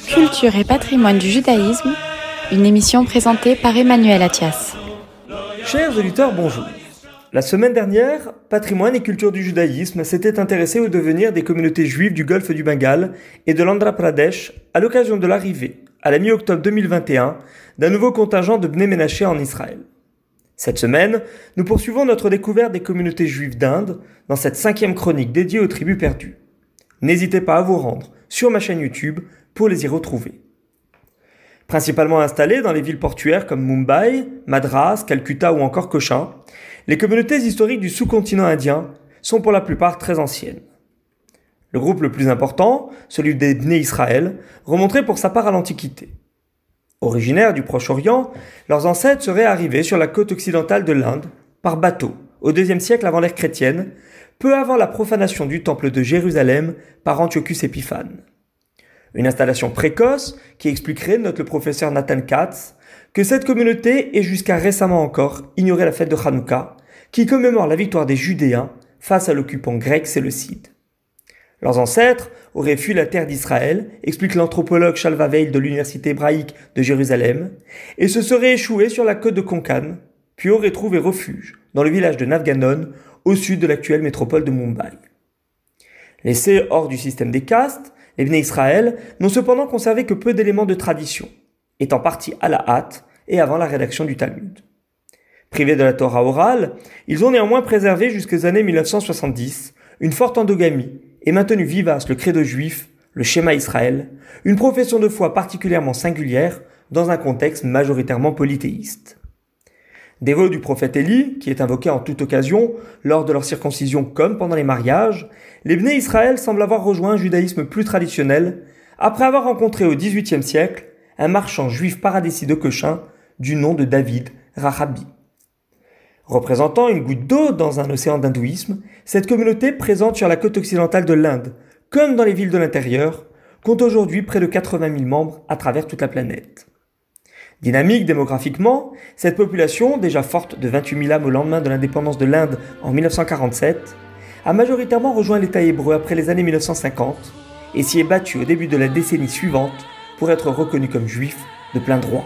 Culture et patrimoine du judaïsme, une émission présentée par Emmanuel Attias. Chers auditeurs, bonjour. La semaine dernière, Patrimoine et culture du judaïsme s'était intéressé au devenir des communautés juives du golfe du Bengale et de l'Andhra Pradesh à l'occasion de l'arrivée, à la mi-octobre 2021, d'un nouveau contingent de Bnei Menaché en Israël. Cette semaine, nous poursuivons notre découverte des communautés juives d'Inde dans cette 5e chronique dédiée aux tribus perdues. N'hésitez pas à vous rendre sur ma chaîne YouTube pour les y retrouver. Principalement installées dans les villes portuaires comme Mumbai, Madras, Calcutta ou encore Cochin, les communautés historiques du sous-continent indien sont pour la plupart très anciennes. Le groupe le plus important, celui des Bnei Israël, remonterait pour sa part à l'Antiquité. Originaires du Proche-Orient, leurs ancêtres seraient arrivés sur la côte occidentale de l'Inde par bateau au IIe siècle avant l'ère chrétienne, peu avant la profanation du temple de Jérusalem par Antiochus Épiphane. Une installation précoce qui expliquerait, note le professeur Nathan Katz, que cette communauté ait jusqu'à récemment encore ignoré la fête de Hanouka, qui commémore la victoire des Judéens face à l'occupant grec séleucide. Leurs ancêtres auraient fui la terre d'Israël, explique l'anthropologue Shalva Veil de l'université hébraïque de Jérusalem, et se seraient échoués sur la côte de Konkan, puis auraient trouvé refuge dans le village de Navganon, au sud de l'actuelle métropole de Mumbai. Laissés hors du système des castes, les Bnei Israël n'ont cependant conservé que peu d'éléments de tradition, étant partis à la hâte et avant la rédaction du Talmud. Privés de la Torah orale, ils ont néanmoins préservé jusqu'aux années 1970 une forte endogamie et maintenu vivace le credo juif, le Shema Israël, une profession de foi particulièrement singulière dans un contexte majoritairement polythéiste. Dévots du prophète Élie, qui est invoqué en toute occasion, lors de leur circoncision comme pendant les mariages, les Bnei Israël semblent avoir rejoint un judaïsme plus traditionnel, après avoir rencontré au XVIIIe siècle un marchand juif paradésis de Cochin du nom de David Rahabi. Représentant une goutte d'eau dans un océan d'hindouisme, cette communauté présente sur la côte occidentale de l'Inde, comme dans les villes de l'intérieur, compte aujourd'hui près de 80 000 membres à travers toute la planète. Dynamique démographiquement, cette population, déjà forte de 28 000 âmes au lendemain de l'indépendance de l'Inde en 1947, a majoritairement rejoint l'État hébreu après les années 1950 et s'y est battue au début de la décennie suivante pour être reconnue comme juif de plein droit.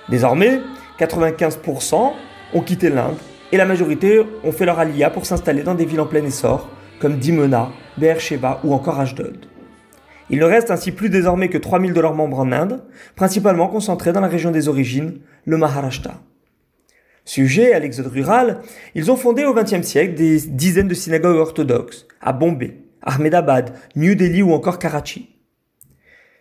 Désormais, 95% ont quitté l'Inde et la majorité ont fait leur aliyah pour s'installer dans des villes en plein essor comme Dimona, Be'er-Sheva ou encore Ashdod. Il ne reste ainsi plus désormais que 3000 de leurs membres en Inde, principalement concentrés dans la région des origines, le Maharashtra. Sujets à l'exode rural, ils ont fondé au XXe siècle des dizaines de synagogues orthodoxes à Bombay, Ahmedabad, New Delhi ou encore Karachi.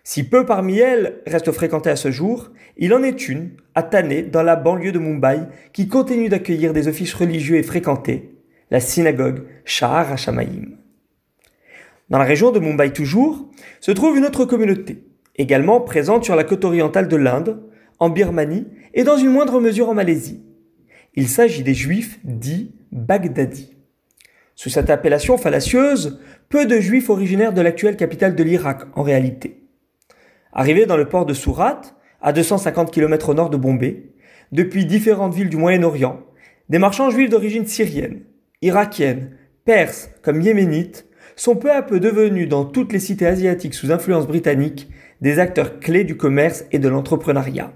Si peu parmi elles restent fréquentées à ce jour, il en est une, à Thane, dans la banlieue de Mumbai, qui continue d'accueillir des offices religieux et fréquentés, la synagogue Shahar HaShamayim. Dans la région de Mumbai toujours, se trouve une autre communauté, également présente sur la côte orientale de l'Inde, en Birmanie et dans une moindre mesure en Malaisie. Il s'agit des Juifs dits Baghdadis. Sous cette appellation fallacieuse, peu de Juifs originaires de l'actuelle capitale de l'Irak en réalité. Arrivés dans le port de Surat, à 250 km au nord de Bombay, depuis différentes villes du Moyen-Orient, des marchands juifs d'origine syrienne, irakienne, perse comme yéménite, sont peu à peu devenus dans toutes les cités asiatiques sous influence britannique des acteurs clés du commerce et de l'entrepreneuriat.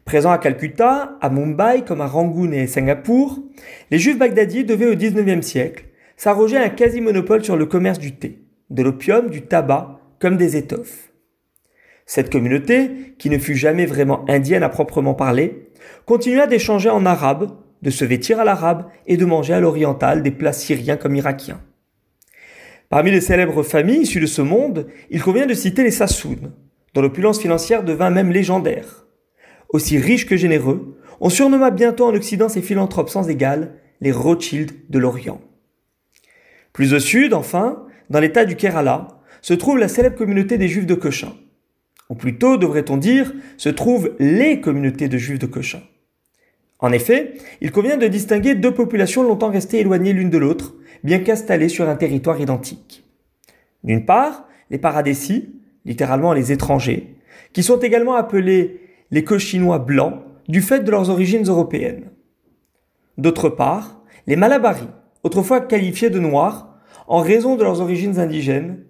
Présents à Calcutta, à Mumbai comme à Rangoon et à Singapour, les Juifs baghdadis devaient au XIXe siècle s'arroger un quasi-monopole sur le commerce du thé, de l'opium, du tabac comme des étoffes. Cette communauté, qui ne fut jamais vraiment indienne à proprement parler, continua d'échanger en arabe, de se vêtir à l'arabe et de manger à l'oriental des plats syriens comme irakiens. Parmi les célèbres familles issues de ce monde, il convient de citer les Sassoon, dont l'opulence financière devint même légendaire. Aussi riches que généreux, on surnomma bientôt en Occident ces philanthropes sans égal, les Rothschild de l'Orient. Plus au sud, enfin, dans l'état du Kerala, se trouve la célèbre communauté des Juifs de Cochin. Ou plutôt, devrait-on dire, se trouvent les communautés de Juifs de Cochin. En effet, il convient de distinguer deux populations longtemps restées éloignées l'une de l'autre, bien qu'installées sur un territoire identique. D'une part, les paradésis, littéralement les étrangers, qui sont également appelés les Cochinois blancs du fait de leurs origines européennes. D'autre part, les Malabaris, autrefois qualifiés de noirs, en raison de leurs origines indigènes,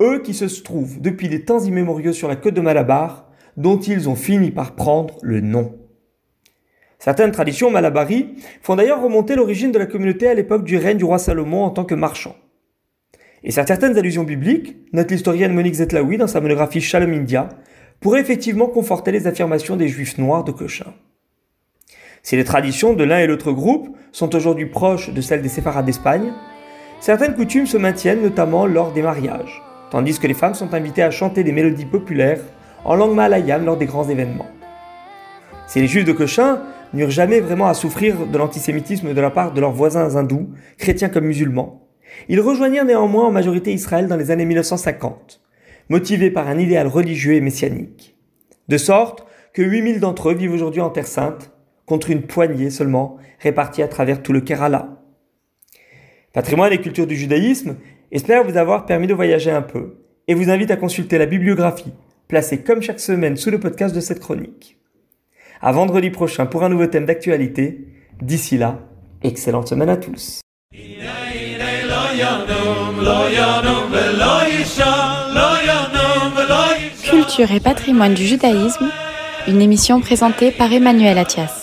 eux qui se trouvent depuis des temps immémoriaux sur la côte de Malabar, dont ils ont fini par prendre le nom. Certaines traditions malabaries font d'ailleurs remonter l'origine de la communauté à l'époque du règne du roi Salomon en tant que marchand. Et certaines allusions bibliques, note l'historienne Monique Zetlaoui dans sa monographie Shalom India, pourraient effectivement conforter les affirmations des juifs noirs de Cochin. Si les traditions de l'un et l'autre groupe sont aujourd'hui proches de celles des séfarades d'Espagne, certaines coutumes se maintiennent notamment lors des mariages, tandis que les femmes sont invitées à chanter des mélodies populaires en langue malayane lors des grands événements. Si les juifs de Cochin n'eurent jamais vraiment à souffrir de l'antisémitisme de la part de leurs voisins hindous, chrétiens comme musulmans, ils rejoignirent néanmoins en majorité Israël dans les années 1950, motivés par un idéal religieux et messianique. De sorte que 8000 d'entre eux vivent aujourd'hui en Terre Sainte, contre une poignée seulement répartie à travers tout le Kerala. Patrimoine et culture du judaïsme espère vous avoir permis de voyager un peu et vous invite à consulter la bibliographie placée comme chaque semaine sous le podcast de cette chronique. À vendredi prochain pour un nouveau thème d'actualité. D'ici là, excellente semaine à tous. Culture et patrimoine du judaïsme, une émission présentée par Emmanuel Attias.